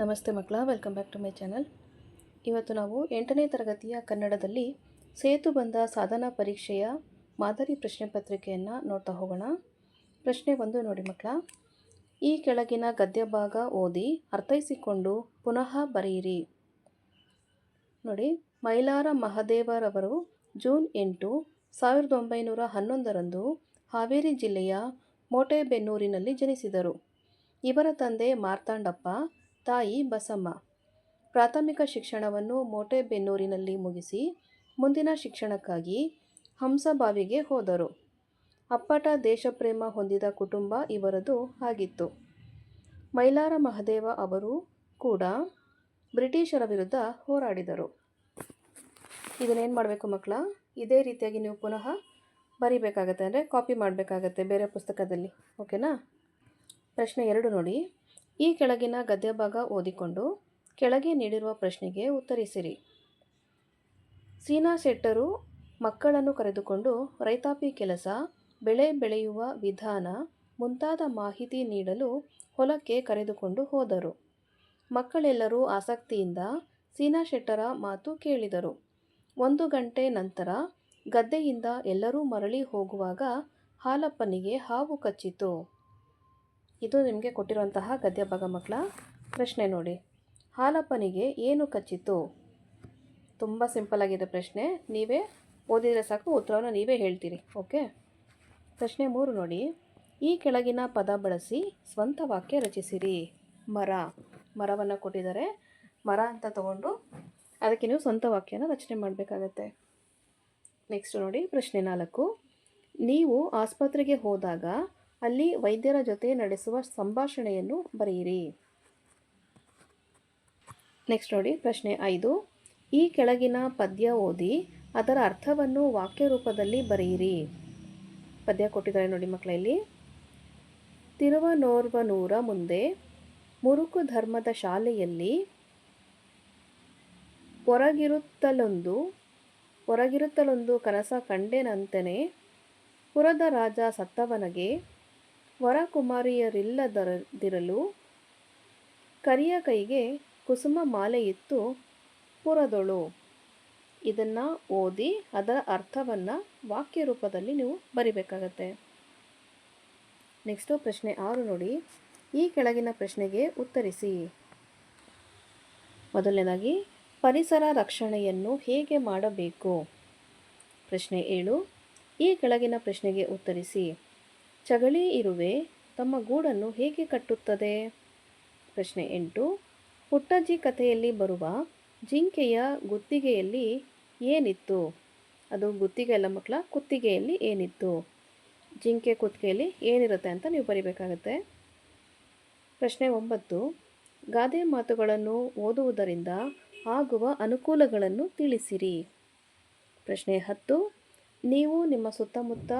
ನಮಸ್ತೆ ಮಕ್ಕಳ, welcome back to my channel. ಇವತ್ತು ನಾವು 8ನೇ ತರಗತಿಯ ಕನ್ನಡದಲ್ಲಿ ಸೇತುಬಂಧ ಸಾಧನಾ ಪರೀಕ್ಷೆಯ ಮಾದರಿ ಪ್ರಶ್ನೆ ಪತ್ರಿಕೆಯನ್ನು ನೋಡ್ತಾ ಹೋಗೋಣ. ಪ್ರಶ್ನೆ 1 ನೋಡಿ ಮಕ್ಕಳ. ಈ ಕೆಳಗಿನ ಗದ್ಯ ಭಾಗ ಓದಿ ಅರ್ಥೈಸಿಕೊಂಡು ಪುನಃ ಬರೆಯಿರಿ. ನೋಡಿ, ಮೈಲಾರ ಮಹದೇವರವರು ಜೂನ್ 8, 1911ರಂದು ಹಾವೇರಿ ಜಿಲ್ಲೆಯ ಮೋಟೆಬೆನ್ನೂರಿನಲ್ಲಿ ಜನಿಸಿದರು. ಇವರ ತಂದೆ ಮಾರ್ತಾಂಡಪ್ಪ, ತಾಯಿ ಬಸಮ್ಮ. ಪ್ರಾಥಮಿಕ ಶಿಕ್ಷಣವನ್ನು ಮೋಟೆಬೆನ್ನೂರಿನಲ್ಲಿ ಮುಗಿಸಿ ಮುಂದಿನ ಶಿಕ್ಷಣಕ್ಕಾಗಿ ಹಂಸಬಾವಿಗೆ ಹೋದರು. ಅಪ್ಪಟ ದೇಶಪ್ರೇಮ ಹೊಂದಿದ ಕುಟುಂಬ ಇವರದು ಆಗಿತ್ತು. ಮೈಲಾರ ಮಹದೇವ ಅವರು ಕೂಡ ಬ್ರಿಟಿಷರ ವಿರುದ್ಧ ಹೋರಾಡಿದರು. ಇದನ್ನೇನು ಮಾಡಬೇಕು ಮಕ್ಕಳ, ಇದೇ ರೀತಿಯಾಗಿ ನೀವು ಪುನಃ ಬರಿಬೇಕಾಗತ್ತೆ, ಅಂದರೆ ಕಾಪಿ ಮಾಡಬೇಕಾಗತ್ತೆ ಬೇರೆ ಪುಸ್ತಕದಲ್ಲಿ. ಓಕೆನಾ? ಪ್ರಶ್ನೆ 2 ನೋಡಿ. ಈ ಕೆಳಗಿನ ಗದ್ಯ ಭಾಗ ಓದಿಕೊಂಡು ಕೆಳಗೆ ನೀಡಿರುವ ಪ್ರಶ್ನೆಗೆ ಉತ್ತರಿಸಿರಿ. ಸೀನಾ ಶೆಟ್ಟರು ಮಕ್ಕಳನ್ನು ಕರೆದುಕೊಂಡು ರೈತಾಪಿ ಕೆಲಸ, ಬೆಳೆ ಬೆಳೆಯುವ ವಿಧಾನ ಮುಂತಾದ ಮಾಹಿತಿ ನೀಡಲು ಹೊಲಕ್ಕೆ ಕರೆದುಕೊಂಡು ಹೋದರು. ಮಕ್ಕಳೆಲ್ಲರೂ ಆಸಕ್ತಿಯಿಂದ ಸೀನಾ ಶೆಟ್ಟರ ಮಾತು ಕೇಳಿದರು. 1 ಗಂಟೆ ನಂತರ ಗದ್ದೆಯಿಂದ ಎಲ್ಲರೂ ಮರಳಿ ಹೋಗುವಾಗ ಹಾಲಪ್ಪನಿಗೆ ಹಾವು ಕಚ್ಚಿತು. ಇದು ನಿಮಗೆ ಕೊಟ್ಟಿರುವಂತಹ ಗದ್ಯ ಭಾಗ ಮಕ್ಕಳ. ಪ್ರಶ್ನೆ ನೋಡಿ, ಹಾಲಪ್ಪನಿಗೆ ಏನು ಕಚ್ಚಿತು? ತುಂಬ ಸಿಂಪಲ್ ಆಗಿದೆ ಪ್ರಶ್ನೆ, ನೀವೇ ಓದಿದರೆ ಸಾಕು, ಉತ್ತರವನ್ನು ನೀವೇ ಹೇಳ್ತೀರಿ. ಓಕೆ. ಪ್ರಶ್ನೆ 3 ನೋಡಿ. ಈ ಕೆಳಗಿನ ಪದ ಬಳಸಿ ಸ್ವಂತ ವಾಕ್ಯ ರಚಿಸಿರಿ. ಮರವನ್ನು ಕೊಟ್ಟಿದ್ದಾರೆ, ಮರ ಅಂತ ತಗೊಂಡು ಅದಕ್ಕೆ ನೀವು ಸ್ವಂತ ವಾಕ್ಯನ ರಚನೆ ಮಾಡಬೇಕಾಗತ್ತೆ. ನೆಕ್ಸ್ಟ್ ನೋಡಿ, ಪ್ರಶ್ನೆ 4. ನೀವು ಆಸ್ಪತ್ರೆಗೆ ಹೋದಾಗ ಅಲ್ಲಿ ವೈದ್ಯರ ಜೊತೆ ನಡೆಸುವ ಸಂಭಾಷಣೆಯನ್ನು ಬರೆಯಿರಿ. ನೆಕ್ಸ್ಟ್ ನೋಡಿ, ಪ್ರಶ್ನೆ 5. ಈ ಕೆಳಗಿನ ಪದ್ಯ ಓದಿ ಅದರ ಅರ್ಥವನ್ನು ವಾಕ್ಯ ರೂಪದಲ್ಲಿ ಬರೆಯಿರಿ. ಪದ್ಯ ಕೊಟ್ಟಿದ್ದಾರೆ ನೋಡಿ ಮಕ್ಕಳ ಇಲ್ಲಿ. ತಿರುವನೋರ್ವನೂರ ಮುಂದೆ ಮುರುಕು ಧರ್ಮದ ಶಾಲೆಯಲ್ಲಿ ಹೊರಗಿರುತ್ತಲೊಂದು ಕನಸ ಕಂಡೆನಂತೆಯೇ ಪುರದ ರಾಜ ಸತ್ತವನಗೆ ವರಕುಮಾರಿಯರಿಲ್ಲದಿರಲು ಕರಿಯ ಕೈಗೆ ಕುಸುಮ ಮಾಲೆಯಿತ್ತು ಪುರದೊಳು. ಇದನ್ನು ಓದಿ ಅದರ ಅರ್ಥವನ್ನು ವಾಕ್ಯ ರೂಪದಲ್ಲಿ ನೀವು ಬರಿಬೇಕಾಗತ್ತೆ. ನೆಕ್ಸ್ಟು ಪ್ರಶ್ನೆ 6 ನೋಡಿ. ಈ ಕೆಳಗಿನ ಪ್ರಶ್ನೆಗೆ ಉತ್ತರಿಸಿ. ಮೊದಲನೇದಾಗಿ, ಪರಿಸರ ರಕ್ಷಣೆಯನ್ನು ಹೇಗೆ ಮಾಡಬೇಕು? ಪ್ರಶ್ನೆ 7. ಈ ಕೆಳಗಿನ ಪ್ರಶ್ನೆಗೆ ಉತ್ತರಿಸಿ. ಚಗಳಿ ಇರುವೆ ತಮ್ಮ ಗೂಡನ್ನು ಹೇಗೆ ಕಟ್ಟುತ್ತದೆ? ಪ್ರಶ್ನೆ 8. ಪುಟ್ಟಜ್ಜಿ ಕಥೆಯಲ್ಲಿ ಬರುವ ಜಿಂಕೆಯ ಗುತ್ತಿಗೆಯಲ್ಲಿ ಏನಿತ್ತು? ಅದು ಗುತ್ತಿಗೆ ಅಲ್ಲ ಮಕ್ಕಳ, ಕುತ್ತಿಗೆಯಲ್ಲಿ ಏನಿತ್ತು? ಜಿಂಕೆ ಕುತ್ತಿಗೆಯಲ್ಲಿ ಏನಿರುತ್ತೆ ಅಂತ ನೀವು ಬರಿಬೇಕಾಗತ್ತೆ. ಪ್ರಶ್ನೆ 9. ಗಾದೆ ಮಾತುಗಳನ್ನು ಓದುವುದರಿಂದ ಆಗುವ ಅನುಕೂಲಗಳನ್ನು ತಿಳಿಸಿರಿ. ಪ್ರಶ್ನೆ 10. ನೀವು ನಿಮ್ಮ ಸುತ್ತಮುತ್ತ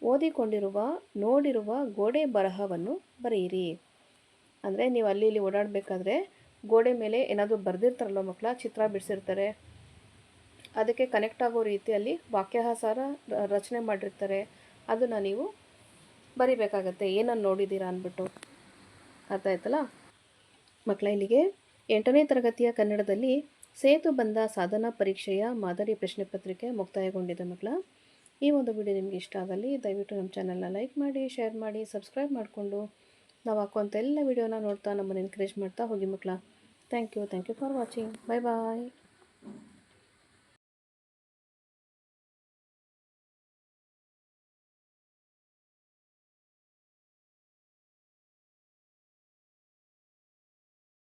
ಓದಿಕೊಂಡಿರುವ ನೋಡಿರುವ ಗೋಡೆ ಬರಹವನ್ನು ಬರೆಯಿರಿ. ಅಂದರೆ ನೀವು ಅಲ್ಲಿ ಇಲ್ಲಿ ಓಡಾಡಬೇಕಾದ್ರೆ ಗೋಡೆ ಮೇಲೆ ಏನಾದರೂ ಬರೆದಿರ್ತಾರಲ್ಲ ಮಕ್ಕಳ, ಚಿತ್ರ ಬಿಡಿಸಿರ್ತಾರೆ, ಅದಕ್ಕೆ ಕನೆಕ್ಟ್ ಆಗೋ ರೀತಿಯಲ್ಲಿ ವಾಕ್ಯಹಾಸಾರ ರಚನೆ ಮಾಡಿರ್ತಾರೆ. ಅದನ್ನು ನೀವು ಬರಿಬೇಕಾಗತ್ತೆ, ಏನನ್ನು ನೋಡಿದ್ದೀರಾ ಅಂದ್ಬಿಟ್ಟು. ಅರ್ಥ ಆಯ್ತಲ್ಲ ಮಕ್ಕಳ? ಇಲ್ಲಿಗೆ 8ನೇ ತರಗತಿಯ ಕನ್ನಡದಲ್ಲಿ ಸೇತುಬಂಧ ಸಾಧನಾ ಪರೀಕ್ಷೆಯ ಮಾದರಿ ಪ್ರಶ್ನೆ ಪತ್ರಿಕೆ ಮುಕ್ತಾಯಗೊಂಡಿದೆ ಮಕ್ಕಳ. ಈ ಒಂದು ವಿಡಿಯೋ ನಿಮಗೆ ಇಷ್ಟ ಆದಲ್ಲಿ ದಯವಿಟ್ಟು ನಮ್ಮ ಚಾನಲ್ನ ಲೈಕ್ ಮಾಡಿ, ಶೇರ್ ಮಾಡಿ, ಸಬ್ಸ್ಕ್ರೈಬ್ ಮಾಡಿಕೊಂಡು ನಾವು ಹಾಕುವಂಥ ಎಲ್ಲ ವಿಡಿಯೋನ ನೋಡ್ತಾ ನಮ್ಮನ್ನು ಎನ್ಕರೇಜ್ ಮಾಡ್ತಾ ಹೋಗಿ ಮಕ್ಕಳ. Thank you for watching. Bye bye.